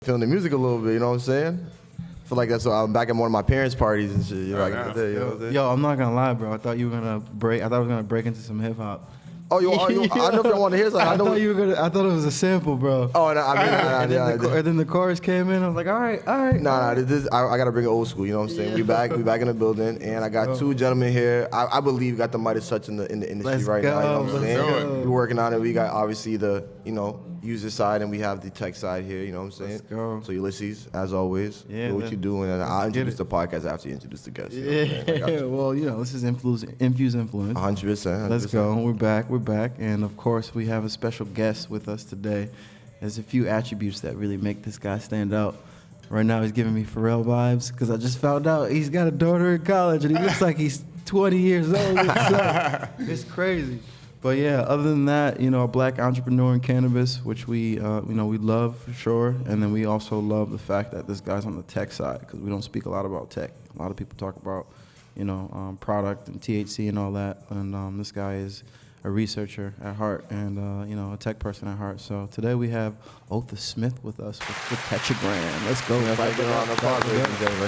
feeling the music a little bit. You know what I'm saying? I feel like that's why I'm back at one of my parents' parties and shit. You know, you know what I'm saying? Yo, I'm not gonna lie, bro. I thought you were gonna break. I thought I was gonna break into some hip hop. I know if you want to hear something. I thought it was a sample, bro. Oh, no, and then the chorus came in. I was like, all right. I gotta bring it old school. You know what I'm saying? We back in the building, and I got two gentlemen here. I believe got the Midas touch in the industry right now. You know what I'm saying? We're working on it. We got obviously the user side, and we have the tech side here. You know what I'm saying? Let's go. So Ulysses, as always, do what you do, and I'll introduce the podcast after you introduce the guests. Well, this is Infused Influence. 100%. Let's go. We're back, and of course we have a special guest with us today. There's a few attributes that really make this guy stand out. Right now he's giving me Pharrell vibes because I just found out he's got a daughter in college and he looks like he's 20 years old. It's crazy. But yeah, other than that, a black entrepreneur in cannabis, which we love for sure. And then we also love the fact that this guy's on the tech side because we don't speak a lot about tech. A lot of people talk about, product and THC and all that. And this guy is a researcher at heart and, a tech person at heart. So today we have Otha Smith with us with Tetragram. Let's go.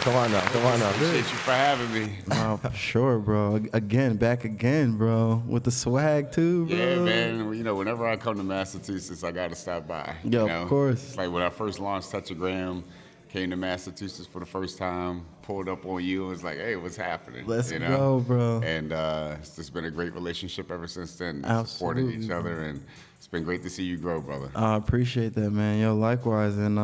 Come on now. Appreciate you for having me. Oh, for sure, bro. Back again, bro. With the swag, too, bro. Yeah, man. Whenever I come to Massachusetts, I got to stop by. Of course. It's like when I first launched Tetragram, came to Massachusetts for the first time, pulled up on you, and was like, hey, what's happening? Let's go, bro. And it's just been a great relationship ever since then. Absolutely. Supported each other, and it's been great to see you grow, brother. I appreciate that, man. Yo, likewise. And,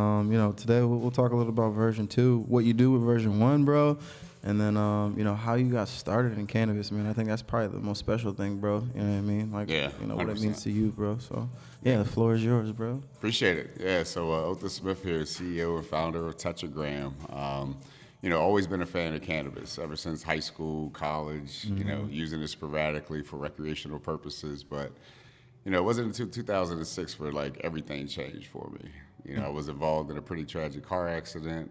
today we'll talk a little about version 2, what you do with version 1, bro, and then, how you got started in cannabis, man. I think that's probably the most special thing, bro. You know what I mean? Like, what it means to you, bro. So, the floor is yours, bro. Appreciate it. Yeah, so Otha Smith here, CEO and founder of Tetragram. Always been a fan of cannabis ever since high school, college, using it sporadically for recreational purposes. But, it wasn't until 2006 where, everything changed for me. I was involved in a pretty tragic car accident,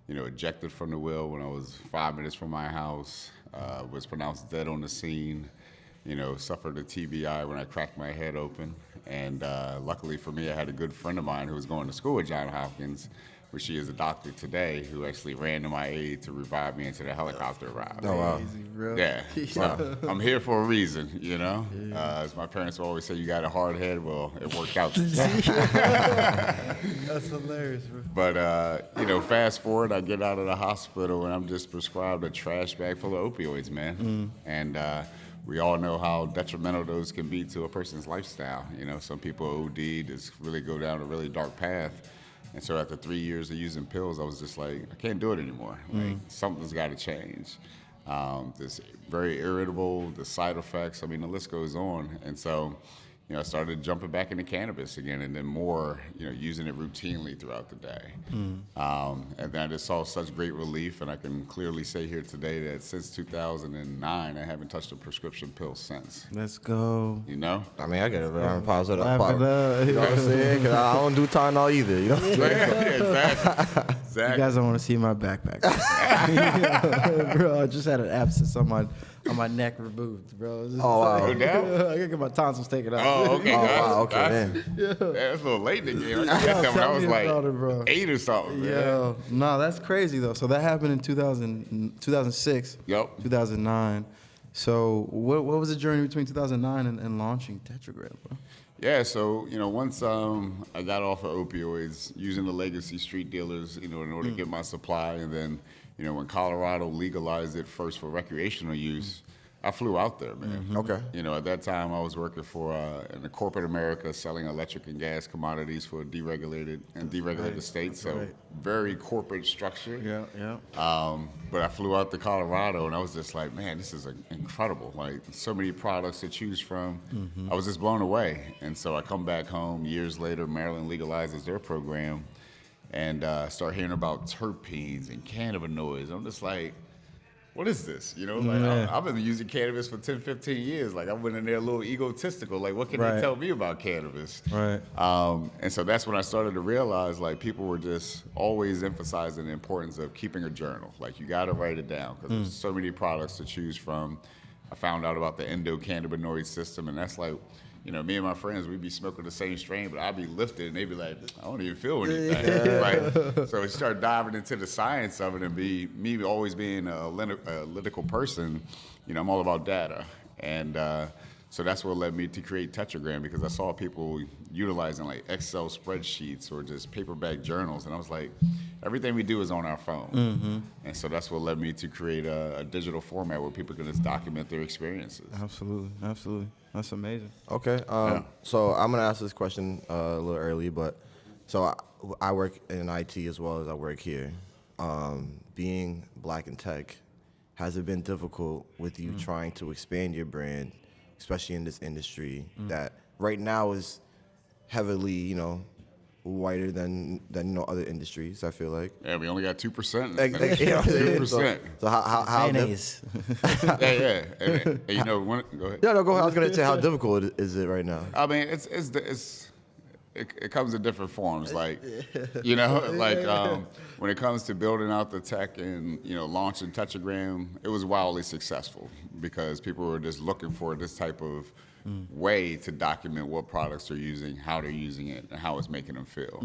ejected from the wheel when I was 5 minutes from my house, was pronounced dead on the scene, suffered a TBI when I cracked my head open. And luckily for me, I had a good friend of mine who was going to school at Johns Hopkins, where she is a doctor today, who actually ran to my aid to revive me into the helicopter ride. Oh, wow. Yeah. So I'm here for a reason, As my parents always say, you got a hard head. Well, it worked out. That's hilarious, bro. But, fast forward, I get out of the hospital, and I'm just prescribed a trash bag full of opioids, man. And we all know how detrimental those can be to a person's lifestyle. Some people OD, just really go down a really dark path. And so after 3 years of using pills, I was just like, I can't do it anymore. Something's got to change. This very irritable, the side effects, the list goes on. And so, I started jumping back into cannabis again, and then more, using it routinely throughout the day. And then I just saw such great relief, and I can clearly say here today that since 2009, I haven't touched a prescription pill since. Let's go. I get it, man. Pause it up. You know what I'm saying? Because I don't do Tylenol either, Exactly. You guys don't want to see my backpack. Bro, I just had an abscess on my neck removed, bro. Wow. I gotta get my tonsils taken out. Oh, okay. Man. That's a little late in the game. I got that when I was like 8 or something. Yo, no, that's crazy though. So that happened in 2006. Yep. 2009. So what was the journey between 2009 and launching Tetragram, bro? Yeah, so, once I got off of opioids, using the legacy street dealers, in order to get my supply, and then, when Colorado legalized it first for recreational use, I flew out there, man. Okay. At that time, I was working for in the corporate America, selling electric and gas commodities for deregulated states, so very corporate structure. Yeah. But I flew out to Colorado, and I was just like, man, this is incredible. So many products to choose from. I was just blown away. And so I come back home years later, Maryland legalizes their program, and start hearing about terpenes and cannabinoids. I'm just like, what is this? I've been using cannabis for 10, 15 years. I went in there a little egotistical. What can they tell me about cannabis? Right. And so that's when I started to realize, people were just always emphasizing the importance of keeping a journal. You got to write it down because there's so many products to choose from. I found out about the Endocannabinoid System, and that's me and my friends, we'd be smoking the same strain, but I'd be lifted, and they'd be like, I don't even feel anything. Right? So we start diving into the science of it, and me always being a analytical person, I'm all about data. And so that's what led me to create Tetragram, because I saw people utilizing like Excel spreadsheets or just paperback journals, and I was like, everything we do is on our phone. And so that's what led me to create a digital format where people can just document their experiences. Absolutely. That's amazing. Okay. So I'm gonna ask this question a little early, but so I work in IT as well as I work here. Being black in tech, has it been difficult with you trying to expand your brand, especially in this industry that right now is heavily, whiter than other industries? I feel like. Yeah, we only got 2%. Like, 2%. So how Mayonnaise. Yeah. And go ahead. Yeah, no, go ahead. I was gonna say, how difficult is it right now? I mean, it comes in different forms, like, when it comes to building out the tech and, launching Tetragram, it was wildly successful because people were just looking for this type of way to document what products they're using, how they're using it, and how it's making them feel.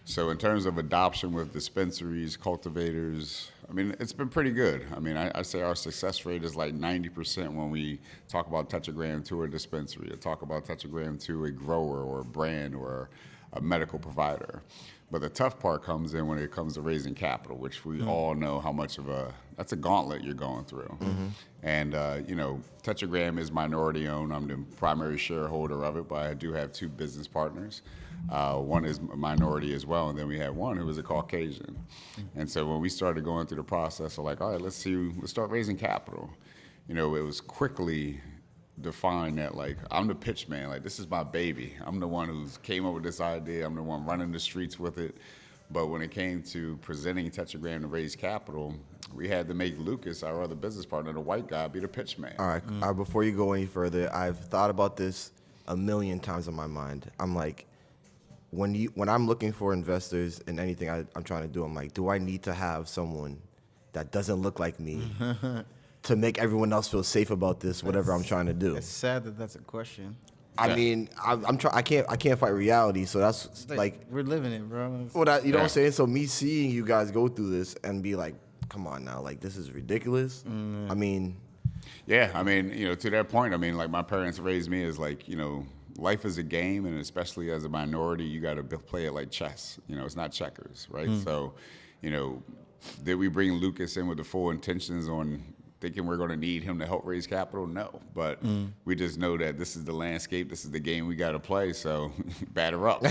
So in terms of adoption with dispensaries, cultivators, I mean, it's been pretty good. I mean, I say our success rate is like 90% when we talk about Tetragram to a dispensary, or talk about Tetragram to a grower or a brand or a medical provider. But the tough part comes in when it comes to raising capital, which we all know how much of that's a gauntlet you're going through. And, Tetragram is minority owned. I'm the primary shareholder of it, but I do have 2 business partners. One is a minority as well, and then we had one who was a Caucasian. And so when we started going through the process of like, all right, let's start raising capital. It was quickly defined that like, I'm the pitch man, like this is my baby. I'm the one who's came up with this idea. I'm the one running the streets with it. But when it came to presenting Tetragram to raise capital, we had to make Lucas, our other business partner, the white guy, be the pitch man. All right. Before you go any further, I've thought about this a million times in my mind. I'm like, when I'm looking for investors in anything I'm trying to do, I'm like, do I need to have someone that doesn't look like me to make everyone else feel safe about this, whatever I'm trying to do? It's sad that that's a question. I mean, I can't fight reality, so that's like we're living it, bro. what I'm saying. So me seeing you guys go through this and be like, come on now, like this is ridiculous. I mean, yeah, I mean, to that point, I mean, like my parents raised me as like, life is a game, and especially as a minority, you got to play it like chess. It's not checkers, right? So, did we bring Lucas in with the full intentions on thinking we're going to need him to help raise capital? No, but we just know that this is the landscape, this is the game we got to play. So batter up,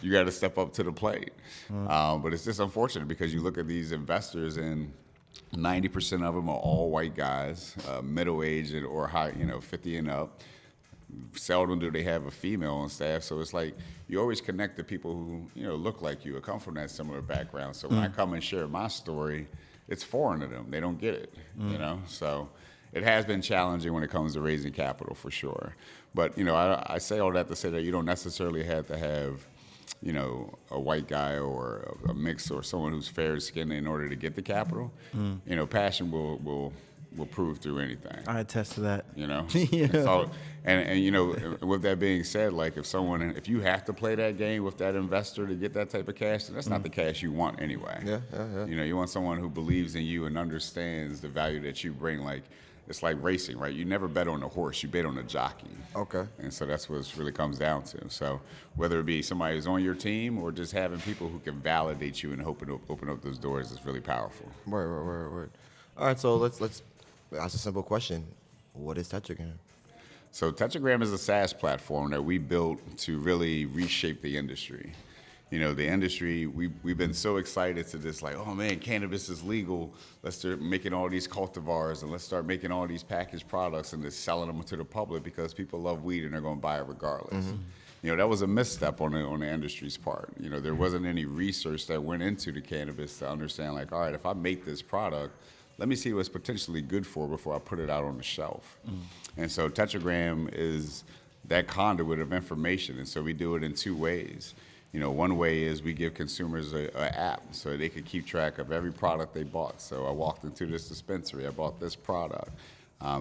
you got to step up to the plate. But it's just unfortunate because you look at these investors and 90% of them are all white guys, middle-aged or high, 50 and up. Seldom do they have a female on staff, so it's like you always connect to people who look like you or come from that similar background. So when I come and share my story, it's foreign to them. They don't get it, So it has been challenging when it comes to raising capital for sure. But I say all that to say that you don't necessarily have to have a white guy or a mix or someone who's fair-skinned in order to get the capital. Passion will prove through anything. I attest to that. Yeah. So, and with that being said, like if you have to play that game with that investor to get that type of cash, then that's not the cash you want anyway. Yeah. You want someone who believes in you and understands the value that you bring. Like it's like racing, right? You never bet on a horse, you bet on a jockey. Okay. And so that's what it really comes down to. So whether it be somebody who's on your team or just having people who can validate you and open up those doors is really powerful. Word. All right, so let's ask a simple question. What is Tetragram? So Tetragram is a SaaS platform that we built to really reshape the industry. The industry, we've been so excited to just like, oh man, cannabis is legal. Let's start making all these cultivars and let's start making all these packaged products and just selling them to the public because people love weed and they're going to buy it regardless. That was a misstep on the industry's part. There wasn't any research that went into the cannabis to understand like, all right, if I make this product, let me see what's potentially good for before I put it out on the shelf. And so Tetragram is that conduit of information. And so we do it in 2 ways. One way is we give consumers an app so they could keep track of every product they bought. So I walked into this dispensary, I bought this product.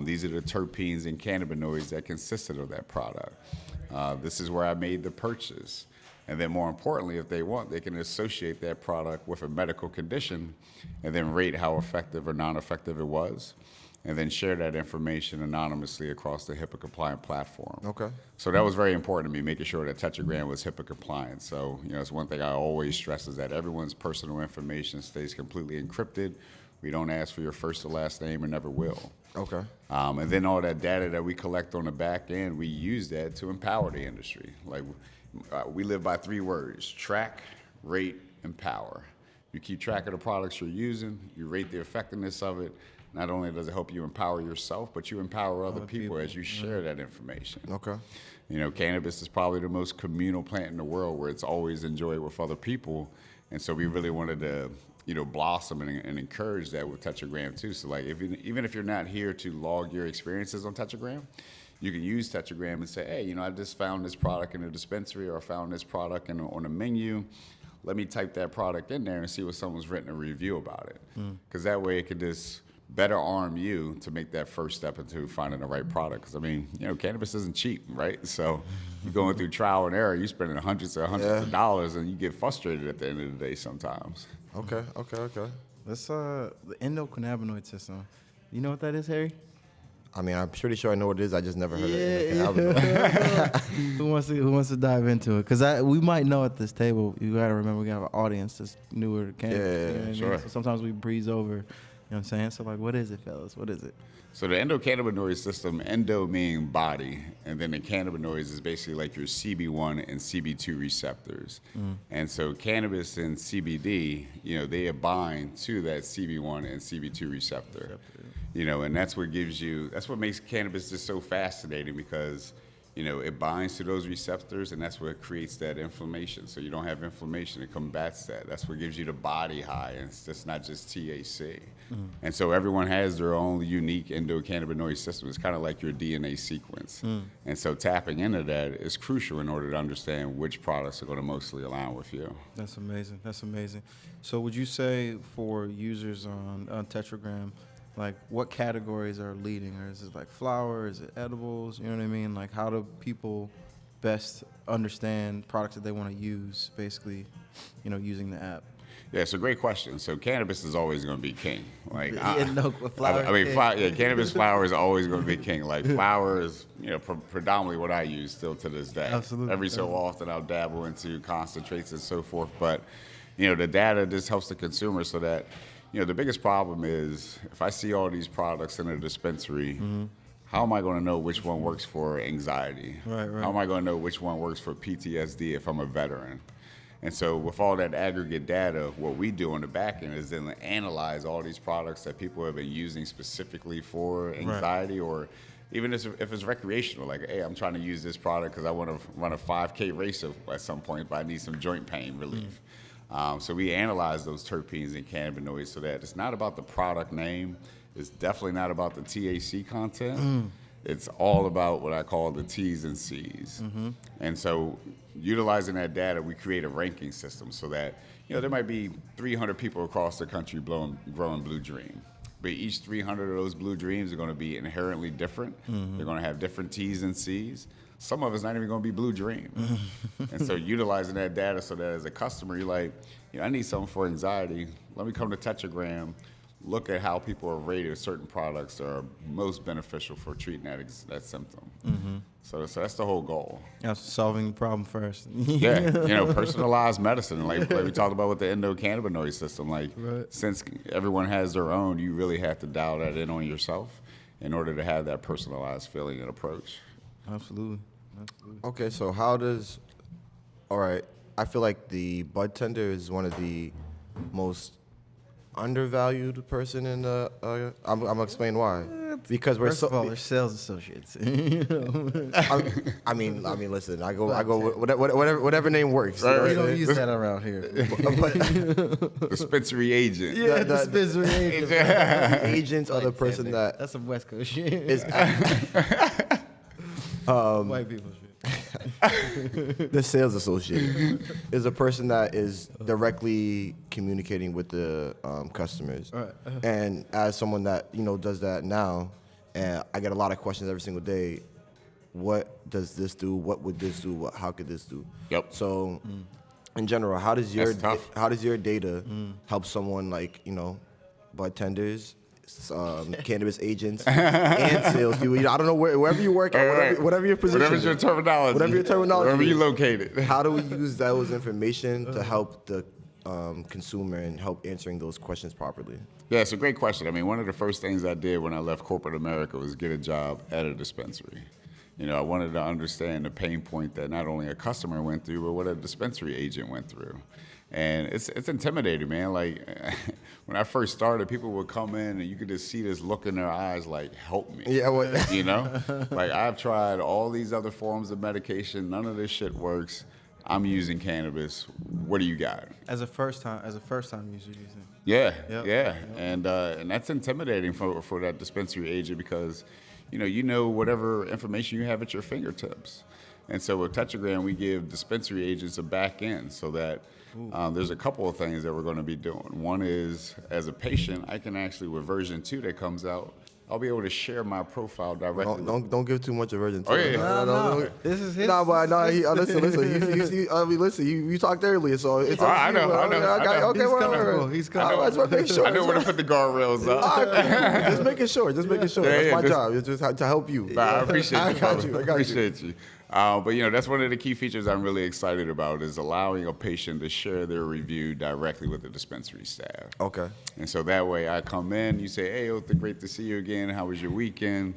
These are the terpenes and cannabinoids that consisted of that product. This is where I made the purchase. And then more importantly, if they want, they can associate that product with a medical condition and then rate how effective or non-effective it was, and then share that information anonymously across the HIPAA-compliant platform. Okay. So that was very important to me, making sure that Tetragram was HIPAA-compliant. So, it's one thing I always stress is that everyone's personal information stays completely encrypted. We don't ask for your first or last name and never will. Okay. And then all that data that we collect on the back end, we use that to empower the industry. Like, we live by 3 words: track, rate, empower. You keep track of the products you're using, you rate the effectiveness of it. Not only does it help you empower yourself, but you empower other people as you share that information. Okay. Cannabis is probably the most communal plant in the world, where it's always enjoyed with other people. And so we really wanted to, blossom and encourage that with Tetragram too. So like, even if you're not here to log your experiences on Tetragram, you can use Tetragram and say, hey, I just found this product in a dispensary, or I found this product on a menu. Let me type that product in there and see what someone's written a review about it. Because that way it could just better arm you to make that first step into finding the right product. Because cannabis isn't cheap, right? So you're going through trial and error, you're spending hundreds of dollars, and you get frustrated at the end of the day sometimes. Okay. Let's the endocannabinoid system. You know what that is, Harry? I mean, I'm pretty sure I know what it is. I just never heard it. Who wants to dive into it? Because we might know at this table. You got to remember we have an audience that's newer to cannabis. Yeah, you know what I mean? sure. So sometimes we breeze over. You know what I'm saying? So like, what is it, fellas? What is it? So the endocannabinoid system, endo meaning body, and then the cannabinoids is basically like your CB1 and CB2 receptors. And so cannabis and CBD, they bind to that CB1 and CB2 receptor. And that's what makes cannabis just so fascinating, because it binds to those receptors, and that's what creates that inflammation. So you don't have inflammation, it combats that. That's what gives you the body high, and it's just not just THC. And so everyone has their own unique endocannabinoid system. It's kind of like your DNA sequence. And so tapping into that is crucial in order to understand which products are going to mostly align with you. That's amazing. So would you say for users on Tetragram, like what categories are leading? Or is it like flower? Is it edibles? You know what I mean? Like, how do people best understand products that they want to use, basically, using the app? Yeah, it's a great question. So cannabis is always going to be king. Like, Flower. Cannabis flower is always going to be king. Like, flower is, predominantly what I use still to this day. Absolutely. Every so often I'll dabble into concentrates and so forth. But, the data just helps the consumer so that, the biggest problem is if I see all these products in a dispensary, how am I going to know which one works for anxiety? Right. How am I going to know which one works for PTSD if I'm a veteran? And so with all that aggregate data, what we do on the back end is then analyze all these products that people have been using specifically for anxiety, or even if it's recreational, like, hey, I'm trying to use this product because I want to run a 5K race at some point, but I need some joint pain relief. So we analyze those terpenes and cannabinoids so that it's not about the product name. It's definitely not about the THC content. It's all about what I call the T's and C's. And so utilizing that data, we create a ranking system so that, there might be 300 people across the country growing Blue Dream. But each 300 of those Blue Dreams are going to be inherently different. They're going to have different T's and C's. Some of it's not even going to be Blue Dream. And so utilizing that data so that as a customer, you're like, I need something for anxiety. Let me come to Tetragram, look at how people are rated certain products that are most beneficial for treating that symptom. So that's the whole goal. That's solving the problem first. Yeah, personalized medicine. Like we talked about with the endocannabinoid system. Like, since everyone has their own, you really have to dial that in on yourself in order to have that personalized feeling and approach. Absolutely. Okay, so all right, I feel like the bud tender is one of the most undervalued person in the, I'm gonna explain why. Because First of all, they're sales associates. I mean, listen, I go whatever name works. We don't use that around here. Dispensary agent. Yeah, dispensary agent. The agents are the person That's some West Coast shit. is White people shit. the sales associate is a person that is directly communicating with the customers. Right. And as someone that does that now, and I get a lot of questions every single day. What does this do? What would this do? How could this do? Yep. So, in general, how does your data help someone like bartenders, cannabis agents, and salespeople? I don't know wherever you work at, whatever your position, whatever your terminology, wherever you located. How do we use those information to help the consumer and help answering those questions properly? Yeah, it's a great question. I mean, one of the first things I did when I left corporate America was get a job at a dispensary. I wanted to understand the pain point that not only a customer went through, but what a dispensary agent went through. And it's intimidating, man. Like, when I first started, people would come in and you could just see this look in their eyes like, help me. Yeah, what? Like, I've tried all these other forms of medication. None of this shit works. I'm using cannabis. What do you got? As a first time user using. Yeah, Yep. yeah. And that's intimidating for that dispensary agent because you know whatever information you have at your fingertips. And so with Tetragram, we give dispensary agents a back end so that there's a couple of things that we're going to be doing. One is, as a patient, I can actually, with version 2 that comes out, I'll be able to share my profile directly. Don't give too much of version 2. Oh, yeah. No. This is his. Listen. You talked earlier, so it's up to I you. know. Okay, He's I comfortable. just want to make sure. I know where to put the guardrails up. Just making sure. That's my job. It's just to help you. Nah, I appreciate you. I got you. Appreciate you. But that's one of the key features I'm really excited about is allowing a patient to share their review directly with the dispensary staff. Okay. And so that way I come in, you say, hey, Otha, great to see you again. How was your weekend?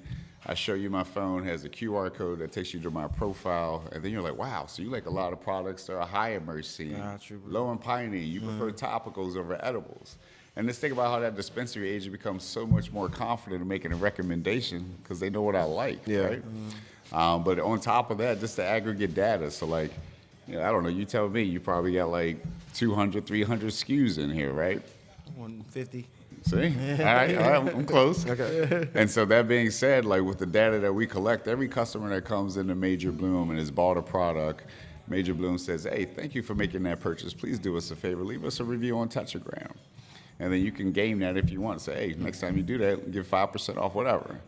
I show you my phone, has a QR code that takes you to my profile. And then you're like, wow, so you like a lot of products that are high in myrcene, low in pinene. You prefer topicals over edibles. And just think about how that dispensary agent becomes so much more confident in making a recommendation because they know what I like, right? But on top of that, just the aggregate data. So like, I don't know, you tell me, you probably got like 200, 300 SKUs in here, right? 150. See? All right, I'm close. Okay. And so that being said, like with the data that we collect, every customer that comes into Major Bloom and has bought a product, Major Bloom says, hey, thank you for making that purchase. Please do us a favor, leave us a review on Tetragram. And then you can game that if you want. Say, hey, next time you do that, give 5% off, whatever.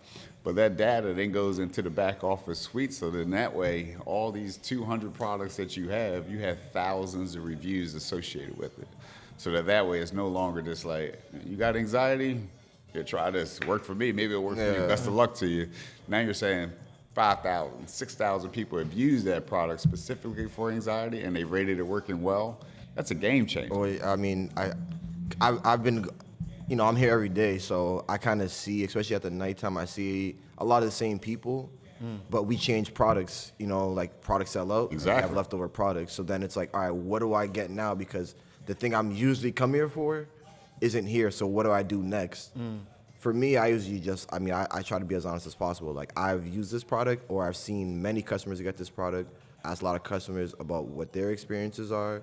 But that data then goes into the back office suite, so then that way, all these 200 products that you have thousands of reviews associated with it. So that way, it's no longer just like, you got anxiety? Here, try this. It worked for me. Maybe it'll work for you. Best of luck to you. Now you're saying 5,000, 6,000 people have used that product specifically for anxiety, and they rated it working well. That's a game changer. Boy, I mean, I've been, I'm here every day, so I kind of see, especially at the nighttime, I see a lot of the same people, but we change products, like products sell out. Exactly. We have leftover products. So then it's like, all right, what do I get now? Because the thing I'm usually come here for isn't here, so what do I do next? For me, I usually I try to be as honest as possible. Like, I've used this product, or I've seen many customers get this product, ask a lot of customers about what their experiences are.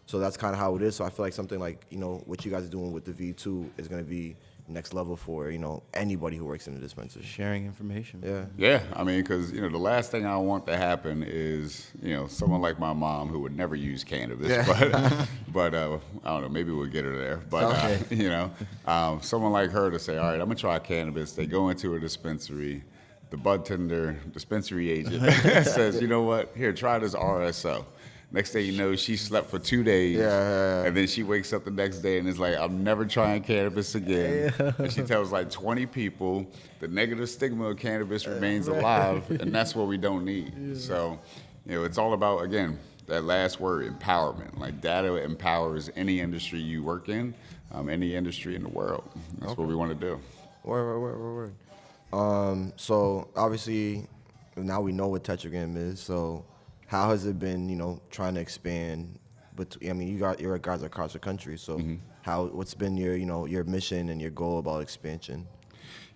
So that's kind of how it is. So I feel like something like, what you guys are doing with the V2 is going to be next level for, anybody who works in the dispensary. Sharing information. Yeah. Yeah, I mean, because, the last thing I want to happen is, someone like my mom who would never use cannabis, but I don't know, maybe we'll get her there. But, someone like her to say, all right, I'm going to try cannabis. They go into a dispensary. The bud tender, dispensary agent says, you know what, here, try this RSO. Next thing you know, she slept for 2 days. And then she wakes up the next day and is like, I'm never trying cannabis again. And she tells like 20 people the negative stigma of cannabis remains alive, and that's what we don't need. So, it's all about, again, that last word, empowerment. Like, data empowers any industry you work in, any industry in the world. That's what we want to do. Word. So obviously now we know what Tetragram is. So how has it been, trying to expand? But your guys are across the country. So what's been your, your mission and your goal about expansion?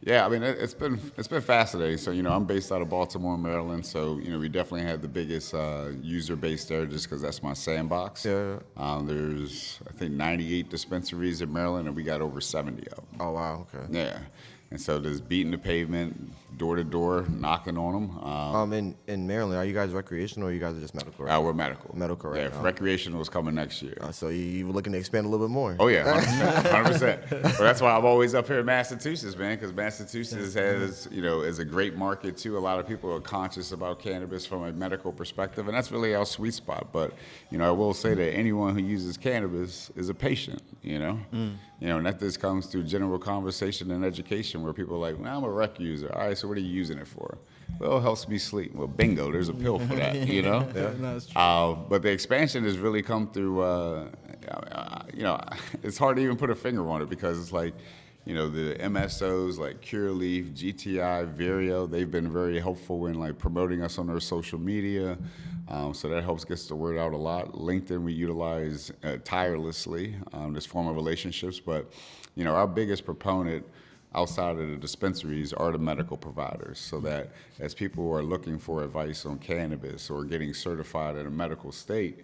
Yeah, I mean, it's been fascinating. So, I'm based out of Baltimore, Maryland. So, we definitely have the biggest user base there just because that's my sandbox. Yeah. There's, I think, 98 dispensaries in Maryland, and we got over 70 of them. Oh, wow, okay. Yeah. And so just beating the pavement, door to door, knocking on them. In Maryland, are you guys recreational or you guys are just medical? Right? We're medical. Medical, right? Yeah, recreational is coming next year. So you were looking to expand a little bit more? Oh yeah, 100%. But that's why I'm always up here in Massachusetts, man, because Massachusetts has, is a great market too. A lot of people are conscious about cannabis from a medical perspective, and that's really our sweet spot. But I will say that anyone who uses cannabis is a patient, and that just comes through general conversation and education, where people are like, well, I'm a rec user. All right, so what are you using it for? Well, it helps me sleep. Well, bingo, there's a pill for that, Yeah, that's true. But the expansion has really come through, it's hard to even put a finger on it, because it's like, the MSOs like Cureleaf, GTI, Vireo, they've been very helpful in like promoting us on their social media. So that helps get the word out a lot. LinkedIn we utilize tirelessly this form of relationships. But, our biggest proponent outside of the dispensaries are the medical providers, so that as people are looking for advice on cannabis or getting certified in a medical state,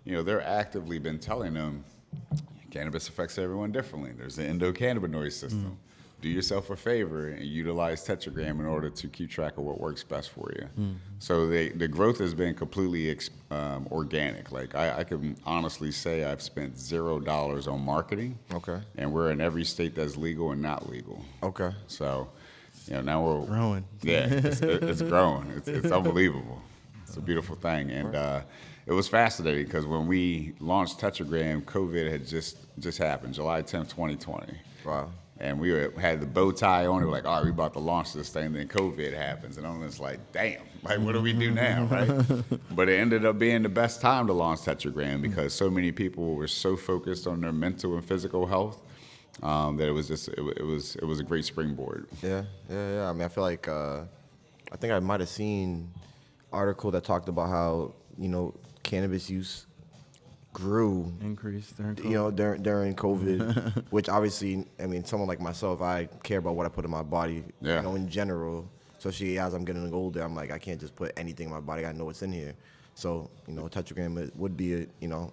they're actively been telling them cannabis affects everyone differently. There's the endocannabinoid system. Do yourself a favor and utilize Tetragram in order to keep track of what works best for you. So the growth has been completely organic. Like I can honestly say I've spent $0 on marketing. Okay. And we're in every state that's legal and not legal. Okay. So, now we're Growing. Yeah, it's growing. It's unbelievable. It's a beautiful thing. And it was fascinating because when we launched Tetragram, COVID had just happened, July 10th, 2020. Wow. And we had the bow tie on. We were like, all right, we're about to launch this thing. Then COVID happens. And I'm just like, damn, like, what do we do now, right? But it ended up being the best time to launch Tetragram, because so many people were so focused on their mental and physical health that it was a great springboard. Yeah. I mean, I feel like I think I might have seen an article that talked about how cannabis use grew Increased during COVID. during COVID, which obviously, I mean, someone like myself, I care about what I put in my body, in general. Especially as I'm getting older, I'm like, I can't just put anything in my body. I know what's in here. So, Tetragram would be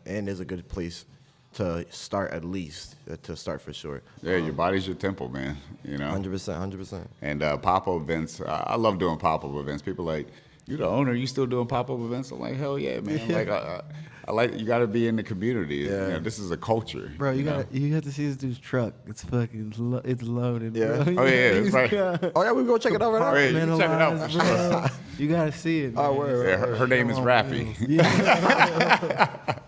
and is a good place to start, at least to start for sure. Yeah, your body's your temple, man. 100%. And pop-up events, I love doing pop-up events. People like, you the owner, you still doing pop-up events? I'm like, hell yeah, man. Like, I like, you got to be in the community. Yeah. This is a culture. Bro, you have to see this dude's truck. It's fucking, it's loaded. Yeah. Bro. Oh yeah, that's right. Oh yeah, we go check it out right now. Oh, yeah, you can check it out. Bro. You gotta see it. Oh, man. word. Yeah, her name is Rappy. Yeah.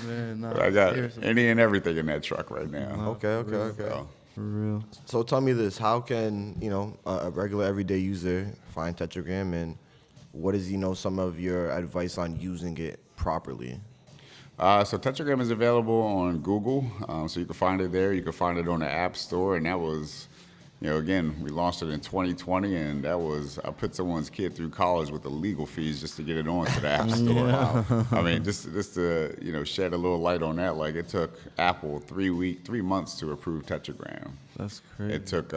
Man, nah, I got seriously. any and everything in that truck right now. Okay. So, For real. So tell me this: how can a regular everyday user find Tetragram, and what is some of your advice on using it properly? So Tetragram is available on Google, so you can find it there. You can find it on the App Store, and that was, again, we launched it in 2020, and that was, I put someone's kid through college with the legal fees just to get it onto the App Store. Yeah. I mean, just to shed a little light on that, like it took Apple 3 months to approve Tetragram. That's crazy. It took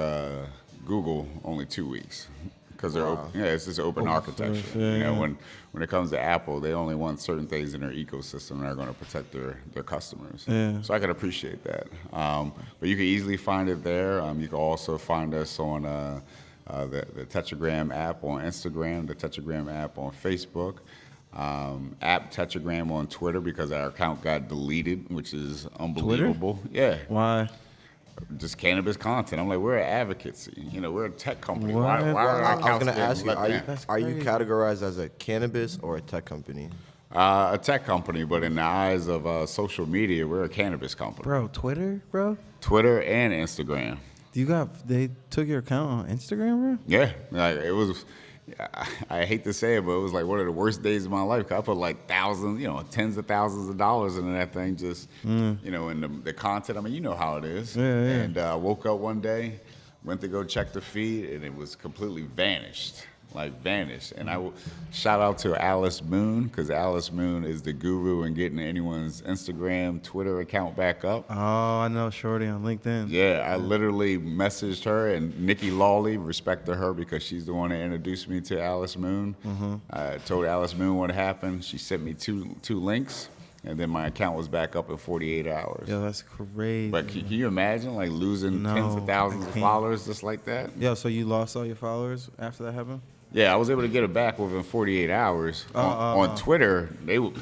Google only 2 weeks. Because it's just open architecture. Yeah. When it comes to Apple, they only want certain things in their ecosystem and are going to protect their customers. Yeah. So I can appreciate that. But you can easily find it there. You can also find us on the Tetragram app on Instagram, the Tetragram app on Facebook, app Tetragram on Twitter, because our account got deleted, which is unbelievable. Twitter? Yeah. Why? Just cannabis content. I'm like, we're an advocacy. We're a tech company. What? Why are our I was accounts gonna ask you: getting let down? are you categorized as a cannabis or a tech company? A tech company, but in the eyes of social media, we're a cannabis company. Bro, Twitter, bro? Twitter and Instagram. They took your account on Instagram, bro? Yeah, like it was. I hate to say it, but it was like one of the worst days of my life. 'Cause I put like thousands, tens of thousands of dollars into that thing, just in the content. I mean, you know how it is. Yeah. And I woke up one day, went to go check the feed, and it was completely vanished. And I shout out to Alice Moon, because Alice Moon is the guru in getting anyone's Instagram, Twitter account back up. Oh, I know Shorty on LinkedIn. Yeah, I literally messaged her, and Nikki Lawley, respect to her because she's the one that introduced me to Alice Moon. I told Alice Moon what happened. She sent me two links, and then my account was back up in 48 hours. Yo, that's crazy. But can you imagine like losing tens of thousands of followers just like that? Yo, so you lost all your followers after that happened? Yeah, I was able to get it back within 48 hours. On Twitter, they were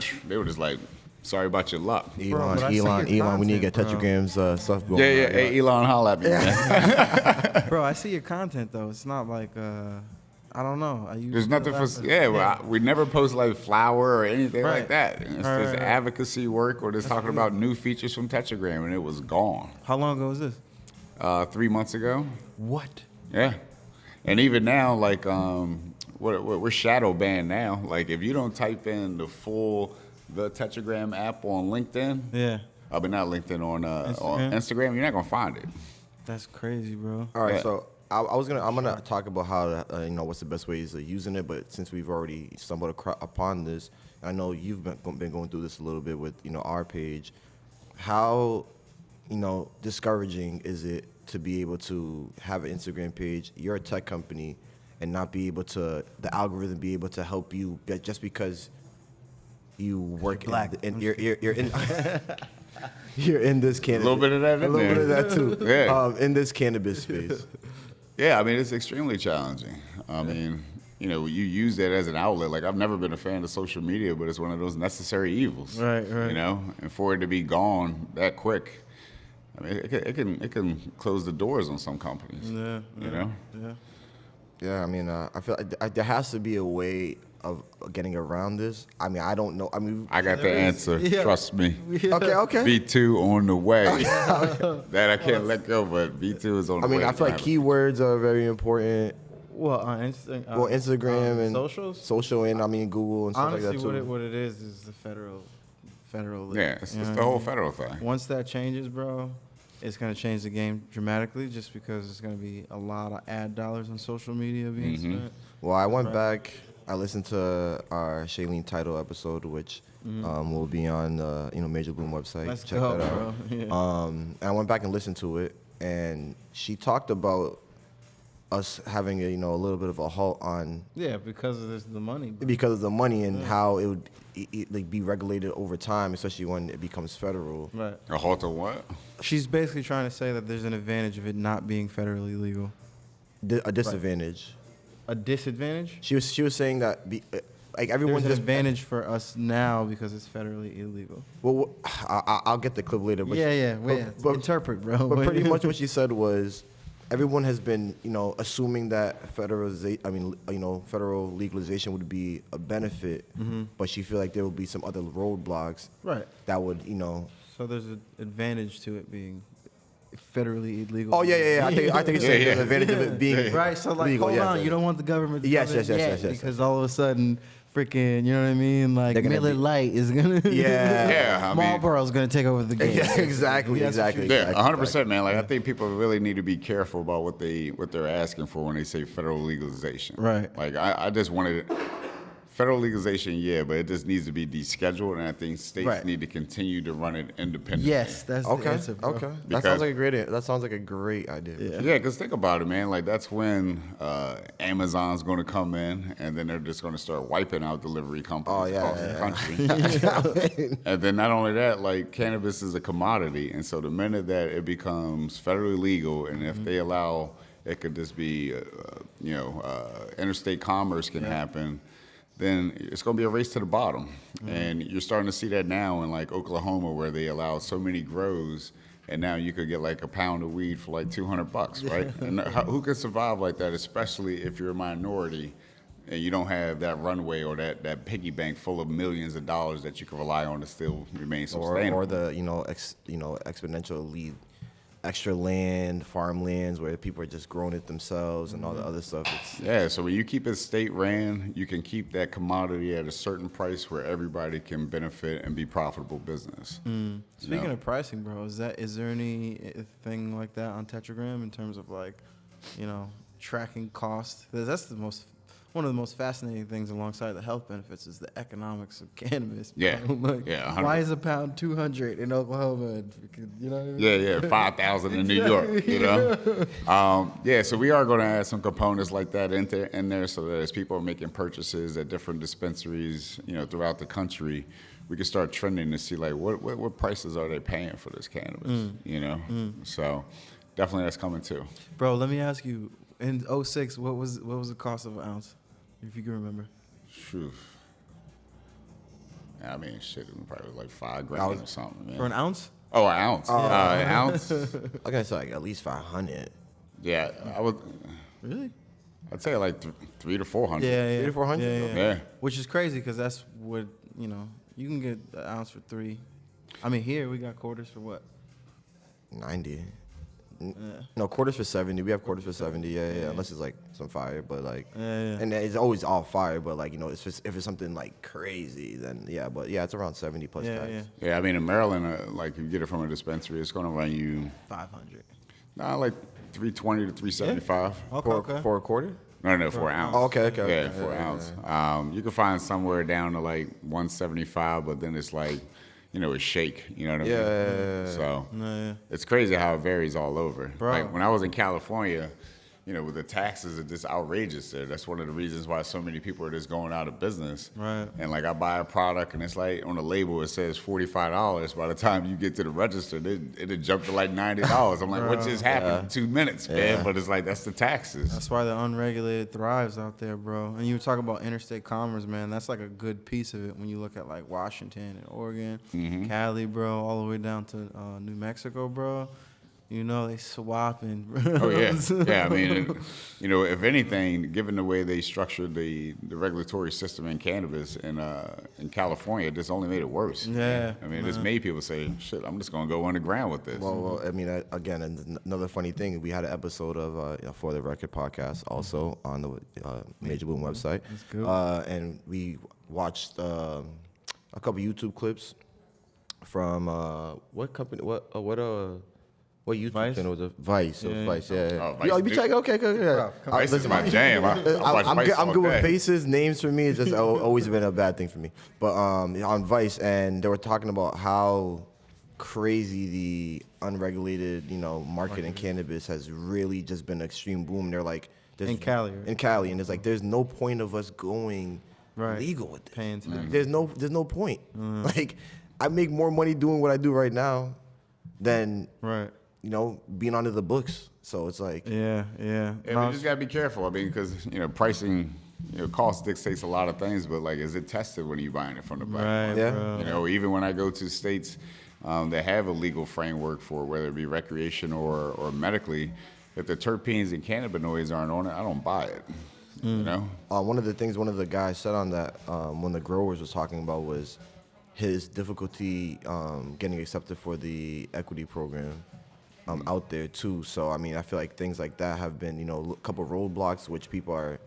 just like, sorry about your luck. Elon, we need to get Tetragram's stuff going. Yeah. Hey, Elon, holla at me, man. Bro, I see your content though. It's not like I don't know. There's nothing for we never post like flower or anything like that. It's just advocacy work or just talking about new features from Tetragram, and it was gone. How long ago was this? 3 months ago. What? Yeah, and even now, like we're shadow banned now. Like if you don't type in the Tetragram app on LinkedIn, but not LinkedIn on Instagram, you're not gonna find it. That's crazy, bro. All right, so I'm gonna talk about how what's the best ways of using it, but since we've already stumbled upon this, I know you've been going through this a little bit with our page. How discouraging is it to be able to have an Instagram page? You're a tech company, and not be able to the algorithm be able to help you just because you work you're in. You're in this cannabis. A little bit of that in there. A little bit of that too. Yeah. In this cannabis space. Yeah, I mean, it's extremely challenging. I mean, you use that as an outlet. Like, I've never been a fan of social media, but it's one of those necessary evils. Right. And for it to be gone that quick, I mean, it can close the doors on some companies. Yeah. Yeah, I mean, I feel like there has to be a way of getting around this. I mean, I don't know. I mean, I got the answer. Yeah. Trust me. Okay. V2 on the way. That I can't let go, but V2 is on the way. I mean, I feel like keywords are very important. Well, on Instagram. Instagram and socials. Social and Google and stuff Honestly, like that too. what it is the federal. Yeah, it's the whole federal thing. Once that changes, bro, it's gonna change the game dramatically. Just because it's gonna be a lot of ad dollars on social media being spent. Well, I went back. I listened to our Shailene Title episode, which will be on the Major Boom website. Let's Check go, that bro. out. Yeah. And I went back and listened to it, and she talked about us having a little bit of a halt on because of the money. Bro. Because of the money and how it would like be regulated over time, especially when it becomes federal. Right. A halt on what? She's basically trying to say that there's an advantage of it not being federally legal. A disadvantage. Right. A disadvantage? She was saying that everyone there's an advantage for us now because it's federally illegal. Well, I'll get the clip later. But But interpret, bro. But pretty much what she said was, everyone has been assuming that federal legalization would be a benefit, but she feel like there will be some other roadblocks. Right. That would So there's an advantage to it being federally illegal. Oh yeah. I think it's an advantage of it being right. So like, legal. hold on, you don't want the government to yes, because all of a sudden, freaking, you know what I mean? Like Miller Lite is gonna Marlboro's gonna take over the game. Yeah, exactly. Yeah, 100%, man. Like I think people really need to be careful about what they're asking for when they say federal legalization. Right. Like I just wanted federal legalization, but it just needs to be descheduled, and I think states need to continue to run it independently. Yes, that's the answer, bro. Okay. That sounds like a great idea. Yeah, because think about it, man. Like that's when Amazon's going to come in, and then they're just going to start wiping out delivery companies across the country. And then not only that, like cannabis is a commodity, and so the minute that it becomes federally legal, and if they allow, it could just be, interstate commerce can happen. Then it's going to be a race to the bottom. And you're starting to see that now in like Oklahoma, where they allow so many grows, and now you could get like a pound of weed for like $200, right? And who can survive like that, especially if you're a minority and you don't have that runway or that piggy bank full of millions of dollars that you can rely on to still remain sustainable. Or the exponential lead. Extra land, farmlands where people are just growing it themselves and all the other stuff. So when you keep it state ran, you can keep that commodity at a certain price where everybody can benefit and be profitable business. Speaking of pricing, bro, is there anything like that on Tetragram in terms of like, tracking cost? That's one of the most fascinating things alongside the health benefits is the economics of cannabis. Yeah. Why is a pound $200 in Oklahoma? You know what I mean? Yeah, 5,000 in New York, so we are going to add some components like that in there so that as people are making purchases at different dispensaries, throughout the country, we can start trending to see like what prices are they paying for this cannabis, you know? So definitely that's coming too. Bro, let me ask you, in '06, what was the cost of an ounce, if you can remember? Phew. I mean, shit, it probably was like $5,000 or something, man. For an ounce? Oh, an ounce. An ounce? I guess like at least 500. Yeah, I would. Really? I'd say like 300 to 400. Yeah. 300 to 400? Yeah. Which is crazy because that's what, you can get an ounce for $3. I mean, here we got quarters for what? 90. No, quarters for 70. We have quarters for 70. Yeah. Unless it's like some fire, but like, and it's always all fire. But like, if it's something like crazy, then yeah. But yeah, it's around 70 plus tax. Yeah, I mean, in Maryland, like, if you get it from a dispensary, it's going to run you 500. nah, like 320 to 375. Okay. For a quarter? No, for an ounce. Oh, okay. Yeah, for an ounce. You can find somewhere down to like 175, but then it's like, a shake. You know what I mean? Yeah. So it's crazy how it varies all over. Bro. Like when I was in California, with the taxes are just outrageous there. That's one of the reasons why so many people are just going out of business. Right. And like I buy a product and it's like on the label it says $45. By the time you get to the register, it'll jump to like $90. I'm like, what just happened in 2 minutes, man? But it's like, that's the taxes. That's why the unregulated thrives out there, bro. And you talk about interstate commerce, man. That's like a good piece of it when you look at like Washington and Oregon, Cali, bro, all the way down to New Mexico, bro. They swapping. Oh, yeah. Yeah, I mean, if anything, given the way they structured the regulatory system in cannabis in California, it just only made it worse. Yeah. I mean, it just made people say, shit, I'm just going to go underground with this. Well, I mean, again, another funny thing, we had an episode of For the Record podcast also on the Major Boom website. That's good. And we watched a couple YouTube clips from what company? What YouTube Vice? channel was it? Vice. Yeah. Vice, yeah. Oh, Vice Yo, you be do- checking? Okay, good. Yeah. Vice is my jam. I watch I'm Vice good, I'm all good with day. faces. Names for me, it's just always been a bad thing for me. But on Vice, and they were talking about how crazy the unregulated, market in cannabis has really just been an extreme boom. They're like, In Cali, right? In Cali, and it's like there's no point of us going Right. legal with this. Paying tax. There's no point. Like, I make more money doing what I do right now than Right. being under the books. So it's like, Yeah. Yeah, we just gotta be careful. I mean, because pricing, cost dictates a lot of things. But like, is it tested when you're buying it from the black Right, market? bro. Even when I go to states that have a legal framework for whether it be recreational or medically, if the terpenes and cannabinoids aren't on it, I don't buy it. one of the things one of the guys said on that when the growers was talking about was his difficulty getting accepted for the equity program out there too. So I mean, I feel like things like that have been a couple roadblocks which people are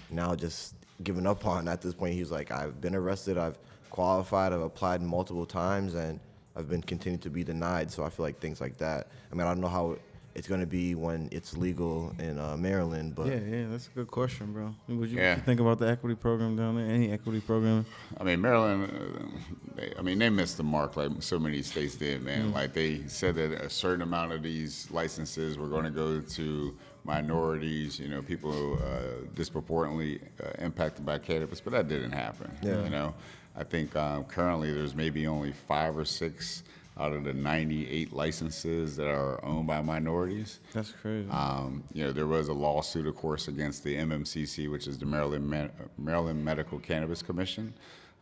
now just giving up on at this point. He's like, I've been arrested, I've qualified, I've applied multiple times, and I've been continued to be denied. So I feel like things like that. I mean, I don't know how it's going to be when it's legal in Maryland, but Yeah, that's a good question, bro. What you Yeah. think about the equity program down there? Any equity program? I mean, Maryland, they missed the mark like so many states did, man. Like, they said that a certain amount of these licenses were going to go to minorities, people disproportionately impacted by cannabis, but that didn't happen. Yeah. I think currently there's maybe only 5 or 6 out of the 98 licenses that are owned by minorities. That's crazy. There was a lawsuit, of course, against the MMCC, which is the Maryland Medical Cannabis Commission.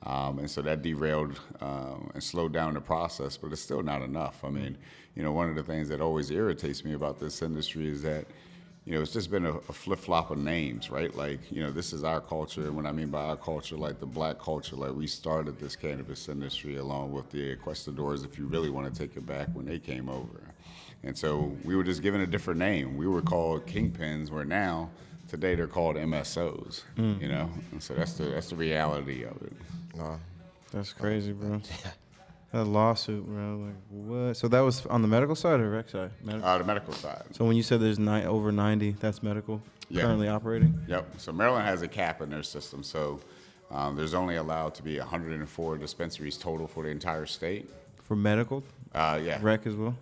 And so that derailed and slowed down the process, but it's still not enough. I mean, one of the things that always irritates me about this industry is that, it's just been a flip-flop of names, right? Like, this is our culture. And when I mean by our culture, like the black culture, like we started this cannabis industry along with the Equestadors, if you really want to take it back, when they came over. And so we were just given a different name. We were called Kingpins, where now, today they're called MSOs, And so that's the reality of it. That's crazy, bro. That lawsuit, bro. Like, what? So that was on the medical side or rec side? The medical side. So when you said there's over 90, that's medical Yeah. currently operating? Yep. So Maryland has a cap in their system. So there's only allowed to be 104 dispensaries total for the entire state. For medical? Yeah. Rec as well?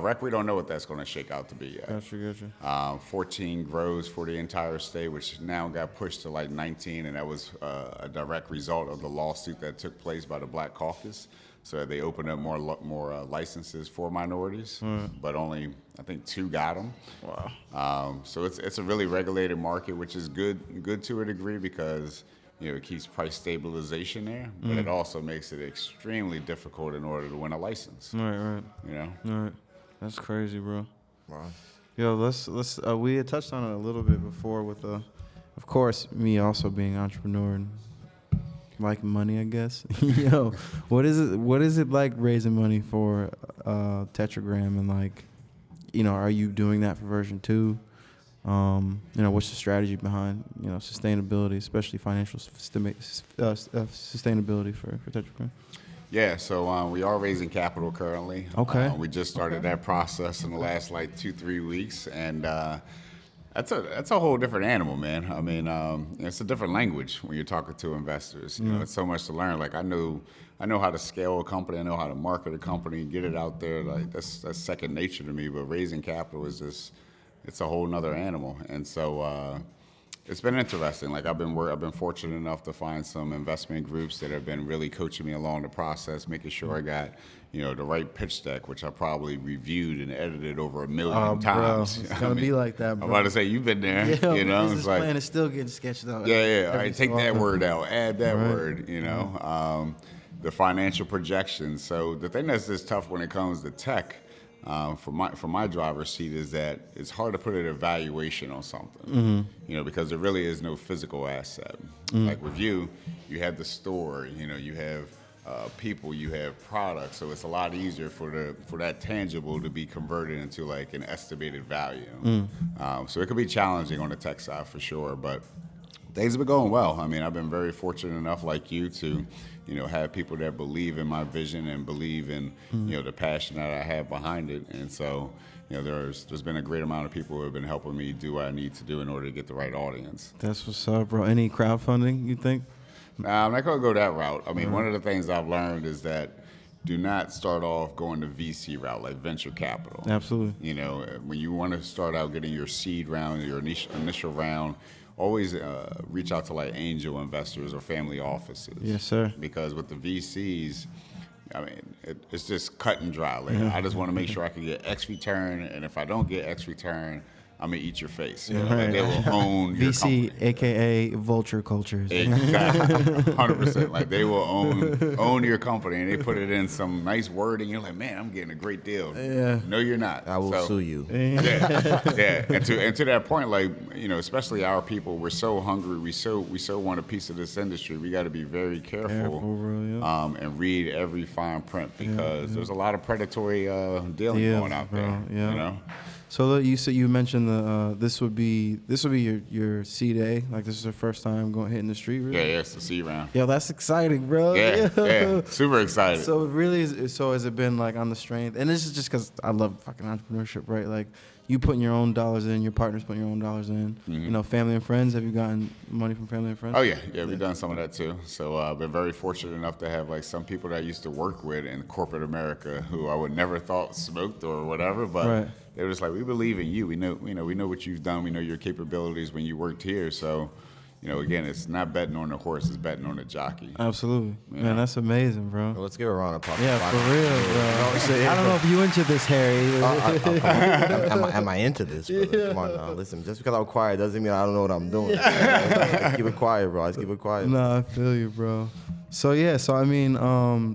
Rec, we don't know what that's going to shake out to be yet. Gotcha. 14 grows for the entire state, which now got pushed to like 19, and that was a direct result of the lawsuit that took place by the Black Caucus. So they opened up more licenses for minorities, but only I think 2 got them. Wow. So it's a really regulated market, which is good to a degree because it keeps price stabilization there, but it also makes it extremely difficult in order to win a license. Right. Right. That's crazy, bro. Wow. Yo, let's we had touched on it a little bit before with of course, me also being an entrepreneur and like money, I guess. Yo, what is it like raising money for Tetragram, and like, are you doing that for version 2? What's the strategy behind, sustainability, especially financial sustainability for Tetragram? Yeah, so we are raising capital currently. Okay. We just started that process in the last 2-3 weeks, and that's a whole different animal, man. I mean, it's a different language when you're talking to investors. It's so much to learn. Like I know how to scale a company. I know how to market a company, get it out there. Like that's second nature to me. But raising capital is just, it's a whole nother animal. And so it's been interesting. Like I've been fortunate enough to find some investment groups that have been really coaching me along the process, making sure I got the right pitch deck, which I probably reviewed and edited over 1 million times. Bro, it's gonna be like that, bro. I'm about to say you've been there. Yeah, it's like plan is still getting sketched out. yeah. All right, take that word out, add that word. The financial projections. So the thing that's just tough when it comes to tech. From my driver's seat is that it's hard to put an evaluation on something, because there really is no physical asset. Like with you have the store, you have people, you have products, so it's a lot easier for that tangible to be converted into like an estimated value. So it could be challenging on the tech side for sure, but things have been going well. I mean, I've been very fortunate enough, like you, to have people that believe in my vision and believe in the passion that I have behind it. And so there's been a great amount of people who have been helping me do what I need to do in order to get the right audience. That's what's up, bro. Any crowdfunding, you think? Nah, I'm not going to go that route. I mean, one of the things I've learned is that do not start off going the VC route, like venture capital. Absolutely. When you want to start out getting your seed round, your initial round, always reach out to like angel investors or family offices. Yes, sir. Because with the VCs, I mean, it's just cut and dry. Like, I just want to make sure I can get X return, and if I don't get X return, I'm gonna eat your face. Like they will own your VC, company. AKA vulture cultures. Exactly, 100%. Like they will own your company, and they put it in some nice wording. You're like, man, I'm getting a great deal. Yeah. No, you're not. I will sue you. Yeah. And to that point, like especially our people, we're so hungry. We so want a piece of this industry. We got to be very careful, bro, yeah. And read every fine print because there's a lot of predatory dealing going out there. Yeah. So you mentioned this would be your seed A, like this is the first time hitting the street, really? Yeah, it's the seed round. Yo, that's exciting, bro. Yeah, super excited. So it really is. So has it been like on the strength? And this is just because I love fucking entrepreneurship, right? Like you putting your own dollars in, your partner's putting your own dollars in. Family and friends. Have you gotten money from family and friends? Oh yeah, we've done some of that too. So I've been very fortunate enough to have like some people that I used to work with in corporate America who I would never thought smoked or whatever, but. Right. They were just like, we believe in you. We know what you've done. We know your capabilities when you worked here. So, again, it's not betting on the horse; it's betting on the jockey. Absolutely, man. That's amazing, bro. Well, let's give a round of applause. Yeah, for real, bro. I don't know if you into this, Harry. Am I into this, brother? Come on now, listen. Just because I'm quiet doesn't mean I don't know what I'm doing. Keep it quiet, bro. Let's keep it quiet. No, I feel you, bro. So I mean,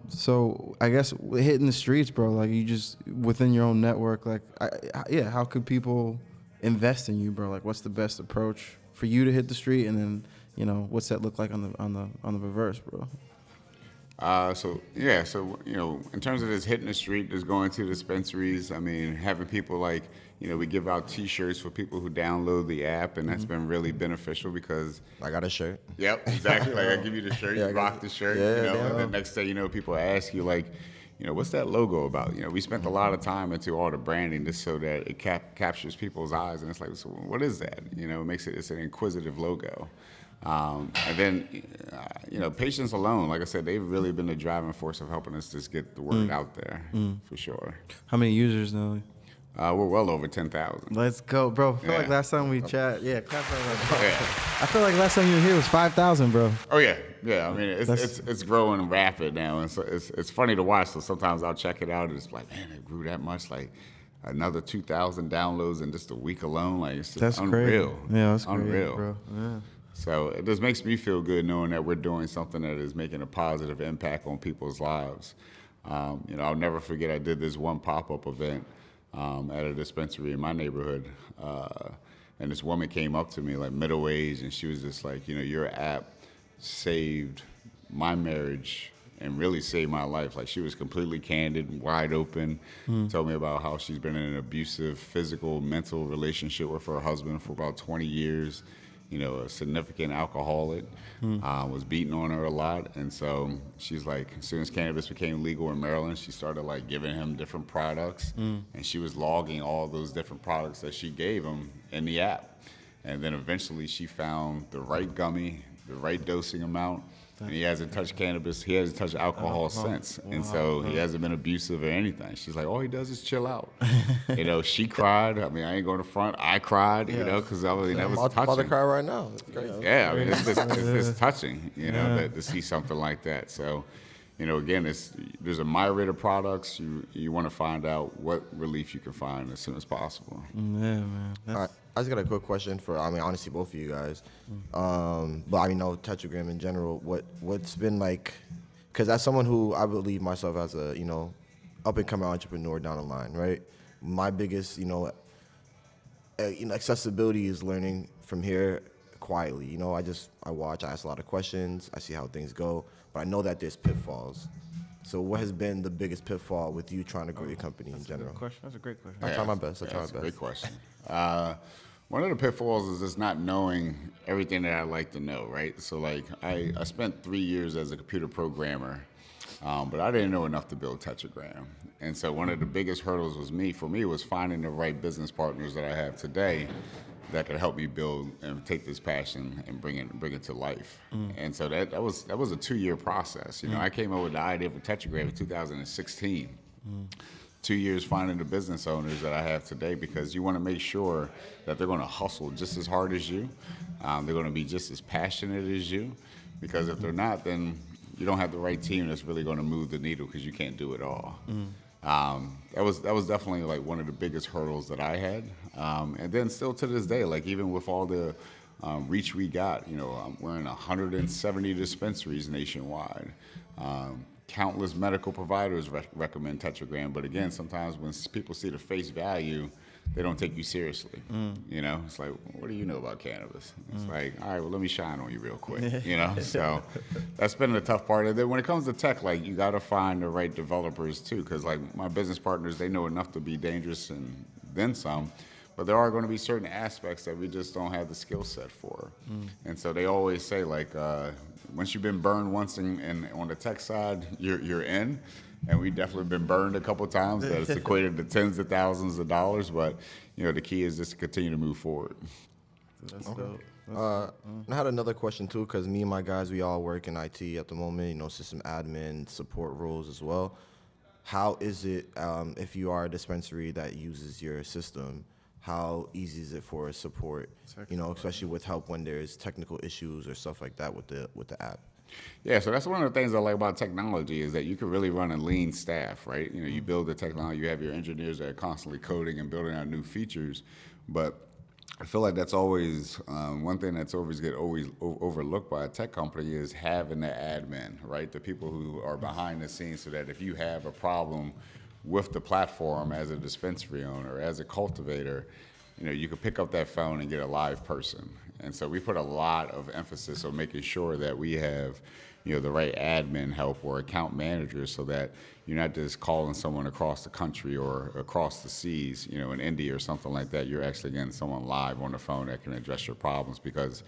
so I guess hitting the streets, bro. Like you just within your own network. Like, how could people invest in you, bro? Like, what's the best approach for you to hit the street, and then what's that look like on the reverse, bro? So in terms of this hitting the street, just going to dispensaries. I mean, having people like. We give out T-shirts for people who download the app, and that's been really beneficial because I got a shirt. Yep, exactly. Like I give you the shirt, you rock the shirt, and then next day, people ask you like, what's that logo about? We spent a lot of time into all the branding just so that it captures people's eyes, and it's like, so what is that? It makes it's an inquisitive logo. And then, patients alone, like I said, they've really been the driving force of helping us just get the word out there, for sure. How many users now? We're well over 10,000. Let's go, bro. I feel like Yeah. last time we chat, clap that. Yeah. I feel like last time you were here was 5,000, bro. Oh yeah. I mean, it's growing rapid now, and so it's funny to watch. So sometimes I'll check it out, and it's like, man, it grew that much, like another 2,000 downloads in just a week alone. Like it's just That's unreal. Crazy. Yeah, that's unreal, crazy, bro. Yeah. So it just makes me feel good knowing that we're doing something that is making a positive impact on people's lives. I'll never forget I did this one pop-up event at a dispensary in my neighborhood, and this woman came up to me like middle-aged, and she was just like, your app saved my marriage and really saved my life. Like she was completely candid, wide open, told me about how she's been in an abusive physical, mental relationship with her husband for about 20 years. A significant alcoholic, was beating on her a lot. And so she's like, as soon as cannabis became legal in Maryland, she started like giving him different products, and she was logging all those different products that she gave him in the app. And then eventually she found the right gummy, the right dosing amount, and he hasn't touched cannabis, he hasn't touched alcohol since. Wow. And so he hasn't been abusive or anything. She's like, all he does is chill out. She cried. I mean, I ain't going to front. I cried, because that was touching. I'm about to cry right now. It's crazy. Yeah, I mean, it's touching, to see something like that. So, again, there's a myriad of products. You want to find out what relief you can find as soon as possible. Yeah, man. All right. I just got a quick question for, honestly, both of you guys. But I know Tetragram in general, what's been like, because as someone who I believe myself as a, up-and-coming entrepreneur down the line, right? My biggest, accessibility is learning from here quietly. I watch, I ask a lot of questions, I see how things go, but I know that there's pitfalls. So what has been the biggest pitfall with you trying to grow your company in general? That's a great question. I try my best. That's a great question. One of the pitfalls is just not knowing everything that I like to know, right? So like I spent 3 years as a computer programmer, but I didn't know enough to build Tetragram. And so one of the biggest hurdles for me was finding the right business partners that I have today that could help me build and take this passion and bring it to life. And so that was a 2-year process. I came up with the idea for Tetragram in 2016. 2 years finding the business owners that I have today, because you want to make sure that they're going to hustle just as hard as you. They're going to be just as passionate as you, because if they're not, then you don't have the right team that's really going to move the needle, because you can't do it all. That was definitely like one of the biggest hurdles that I had. And then still to this day, like even with all the reach we got, we're in 170 dispensaries nationwide. Countless medical providers recommend Tetragram, but again, sometimes when people see the face value, they don't take you seriously. It's like, what do you know about cannabis? It's like, all right, well, let me shine on you real quick. So that's been the tough part. And then when it comes to tech, like you got to find the right developers too, because like my business partners, they know enough to be dangerous and then some. But there are going to be certain aspects that we just don't have the skill set for. And so they always say, like, once you've been burned once and on the tech side, you're in. And we've definitely been burned a couple times. That it's equated to tens of thousands of dollars. But, the key is just to continue to move forward. That's dope. I had another question, too, because me and my guys, we all work in IT at the moment, system admin, support roles as well. How is it, if you are a dispensary that uses your system, how easy is it for support, especially with help when there's technical issues or stuff like that with the app? Yeah, so that's one of the things I like about technology is that you can really run a lean staff, right? You build the technology, you have your engineers that are constantly coding and building out new features, but I feel like that's always one thing that's always overlooked by a tech company is having the admin, right? The people who are behind the scenes, so that if you have a problem with the platform as a dispensary owner, as a cultivator, you can pick up that phone and get a live person. And so we put a lot of emphasis on making sure that we have, the right admin help or account managers, so that you're not just calling someone across the country or across the seas, in India or something like that. You're actually getting someone live on the phone that can address your problems, because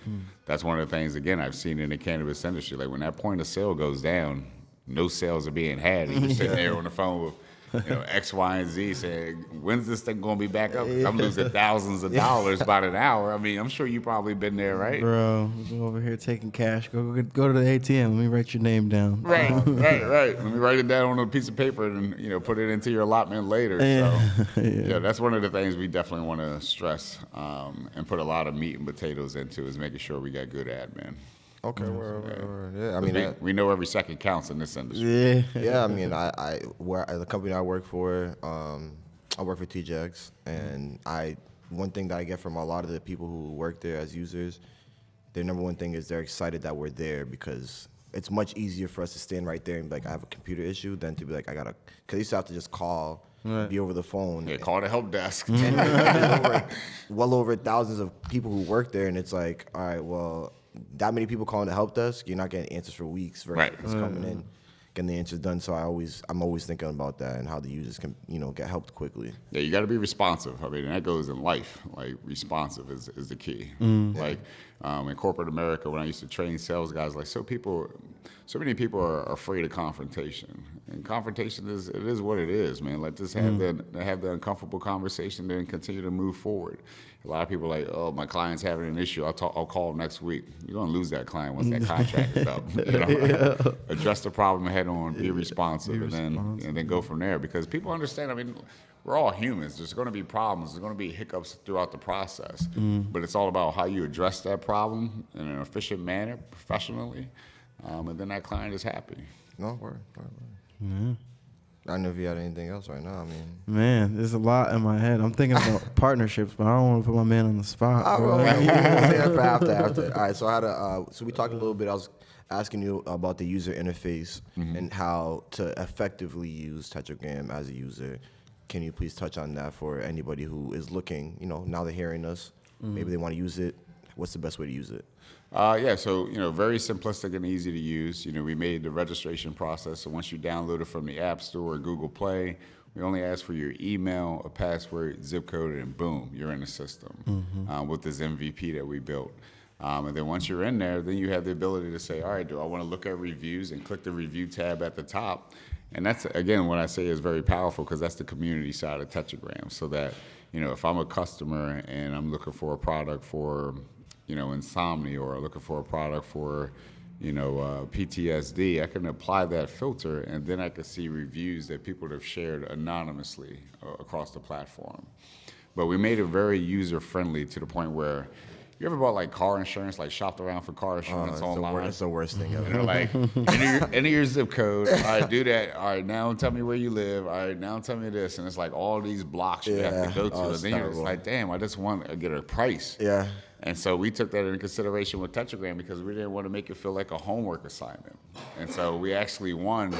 that's one of the things, again, I've seen in the cannabis industry. Like when that point of sale goes down, no sales are being had. And you're sitting there on the phone with X, Y, and Z saying, when's this thing going to be back up? 'Cause I'm losing thousands of dollars about an hour. I mean, I'm sure you probably been there, right? Bro, go over here taking cash. Go to the ATM. Let me write your name down. Right. Let me write it down on a piece of paper and put it into your allotment later. So, that's one of the things we definitely want to stress and put a lot of meat and potatoes into is making sure we got good admin. Okay, word. Yeah, I mean, we know every second counts in this industry. Yeah, I mean, the company I work for, I work for TJX, and one thing that I get from a lot of the people who work there as users, their number one thing is they're excited that we're there because it's much easier for us to stand right there and be like, I have a computer issue, than to be like, because I used to have to just call, be over the phone. Yeah, call the help desk. And well over thousands of people who work there, and it's like, all right, well, that many people calling the help desk, you're not getting answers for weeks. Just coming in, getting the answers done. So I'm always thinking about that and how the users can, get helped quickly. Yeah, you got to be responsive. I mean, and that goes in life. Like, responsive is the key. Like, in corporate America, when I used to train sales guys, like, so many people are afraid of confrontation. And confrontation is what it is, man. Like, just have the uncomfortable conversation, then continue to move forward. A lot of people are like, oh, my client's having an issue. I'll call next week. You're gonna lose that client once that contract is up. Address the problem head on, be responsive, and then go from there. Because people understand. I mean, we're all humans. There's going to be problems. There's going to be hiccups throughout the process. But it's all about how you address that problem in an efficient manner, professionally, and then that client is happy. No, word. Yeah. I don't know if you had anything else right now. I mean, man, there's a lot in my head. I'm thinking about partnerships, but I don't want to put my man on the spot. We'll say that for after. All right, so I had so we talked a little bit. I was asking you about the user interface and how to effectively use Tetragram as a user. Can you please touch on that for anybody who is looking? Now they're hearing us. Maybe they want to use it. What's the best way to use it? So very simplistic and easy to use. We made the registration process. So once you download it from the App Store or Google Play, we only ask for your email, a password, zip code, and boom, you're in the system with this MVP that we built. And then once you're in there, then you have the ability to say, all right, do I want to look at reviews, and click the review tab at the top. And that's, again, what I say is very powerful because that's the community side of Tetragram. So that, if I'm a customer and I'm looking for a product for, insomnia, or looking for a product for, PTSD, I can apply that filter, and then I can see reviews that people have shared anonymously across the platform. But we made it very user-friendly to the point where, you ever bought like car insurance, like shopped around for car insurance online? That's the worst thing ever. And they're like, enter your zip code. All right, do that. All right, now tell me where you live. All right, now tell me this. And it's like all these blocks you have to go to. And then you're just like, damn, I just want to get a price. Yeah. And so we took that into consideration with Tetragram because we didn't want to make it feel like a homework assignment. And so we actually won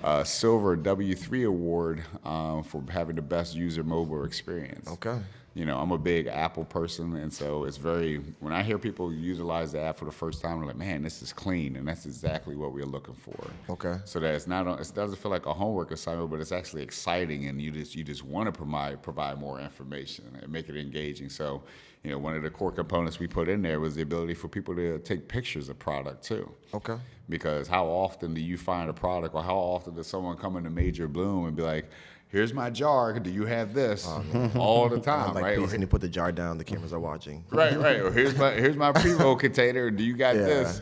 a silver W3 award for having the best user mobile experience. Okay. I'm a big Apple person, and so it's when I hear people utilize the app for the first time, I'm like, man, this is clean, and that's exactly what we're looking for. Okay. So that it doesn't feel like a homework assignment, but it's actually exciting, and you just want to provide more information and make it engaging. So, one of the core components we put in there was the ability for people to take pictures of product too. Okay. Because how often do you find a product, or how often does someone come into Major Bloom and be like, here's my jar, do you have this? All the time, right? Please, can you put the jar down? The cameras are watching. Right. Or here's my pre-roll container. Do you got this?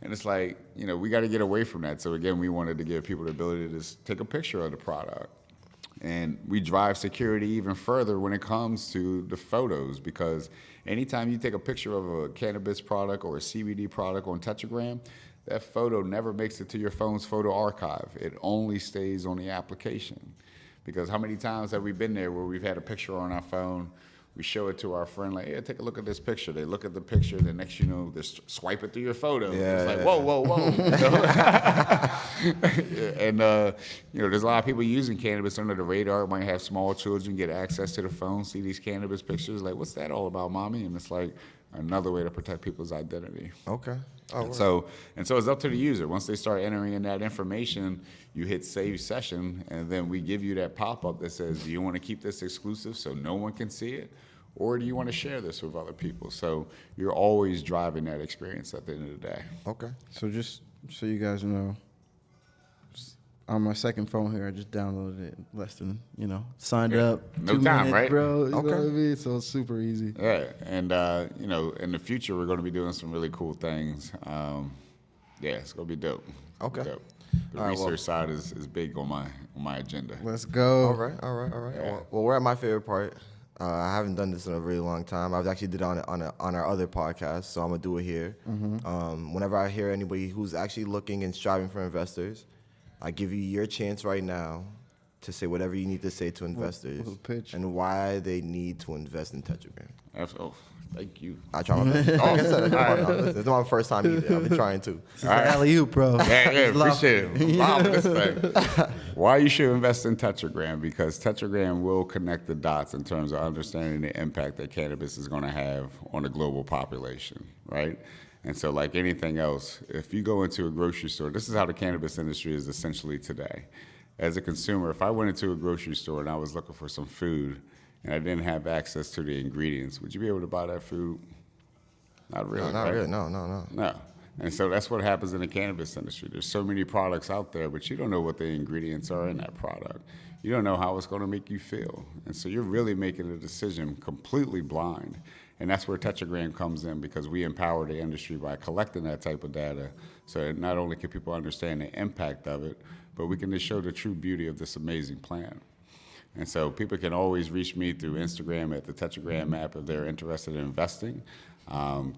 And it's like, we got to get away from that. So again, we wanted to give people the ability to just take a picture of the product. And we drive security even further when it comes to the photos, because anytime you take a picture of a cannabis product or a CBD product on Tetragram, that photo never makes it to your phone's photo archive. It only stays on the application. Because how many times have we been there where we've had a picture on our phone, we show it to our friend, like, hey, take a look at this picture. They look at the picture, the next they swipe it through your photo. Yeah. It's like, whoa. And, there's a lot of people using cannabis under the radar. Might have small children get access to the phone, see these cannabis pictures. Like, what's that all about, mommy? And it's like another way to protect people's identity. Okay. And so it's up to the user. Once they start entering in that information, you hit save session, and then we give you that pop-up that says, do you want to keep this exclusive so no one can see it? Or do you want to share this with other people? So you're always driving that experience at the end of the day. Okay. So just so you guys know, on my second phone here. I just downloaded it less than, signed up. No 2 time, minutes, right? bro. You know what I mean? So it's super easy. Yeah, and in the future we're going to be doing some really cool things. It's going to be dope. Okay. Dope. The All right, research side is big on my agenda. Let's go. All right. Yeah. Well, we're at my favorite part. I haven't done this in a really long time. I've actually did it on our other podcast, so I'm gonna do it here. Whenever I hear anybody who's actually looking and striving for investors, I give you your chance right now to say whatever you need to say to investors pitch? and why they need to invest in Tetragram. Thank you. I try my best. Like I said, this is my first time either. I've been trying to. It's alley-oop, bro. Yeah, appreciate it. Wow, this thing. Why you should invest in Tetragram? Because Tetragram will connect the dots in terms of understanding the impact that cannabis is going to have on the global population, right? And so like anything else, if you go into a grocery store, this is how the cannabis industry is essentially today. As a consumer, if I went into a grocery store and I was looking for some food and I didn't have access to the ingredients, would you be able to buy that food? Not really. Not right? really. No. No. And so that's what happens in the cannabis industry. There's so many products out there, but you don't know what the ingredients are in that product. You don't know how it's going to make you feel. And so you're really making a decision completely blind. And that's where Tetragram comes in, because we empower the industry by collecting that type of data. So not only can people understand the impact of it, but we can just show the true beauty of this amazing plant. And so people can always reach me through Instagram at the Tetragram app if they're interested in investing,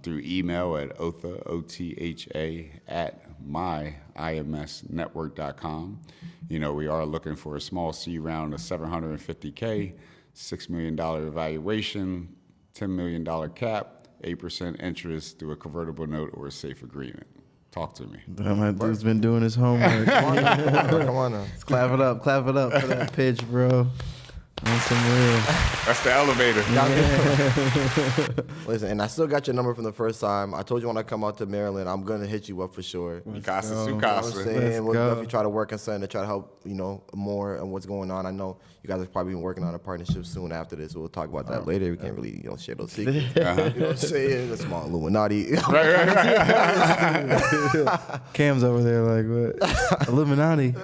through email at Otha, O-T-H-A, at myimsnetwork.com. We are looking for a small C round of $750K, $6 million evaluation, $10 million cap, 8% interest through a convertible note or a safe agreement. Talk to me. My dude's been doing his homework. Come on now. Let's clap it up for that pitch, bro. On some real. That's the elevator. Listen, and I still got your number from the first time. I told you when I come out to Maryland, I'm gonna hit you up for sure. Casa You know what I'm Sukasa. saying? We'll go. definitely try to work on something to try to help, more on what's going on. I know you guys are probably working on a partnership soon after this. We'll talk about that later. We can't really, share those secrets. You know what I'm saying? The small Illuminati. Cam's over there like, what? Illuminati.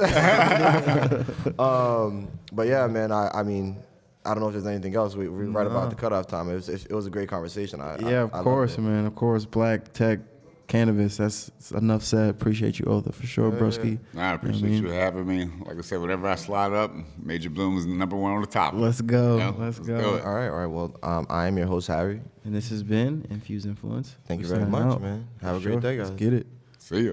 But yeah, man, I mean, I don't know if there's anything else. We're right about the cutoff time. It was a great conversation. Of course, man. Of course, black tech, cannabis. That's enough said. Appreciate you, Otha, for sure, broski. I appreciate you having me. Like I said, whenever I slide up, Major Bloom is number one on the top. Let's go. Let's go. do it. All right. Well, I am your host, Harry. And this has been Infused Influence. Thank you We're very signing much, out. man. Have a For great day, Let's guys. get it. See ya.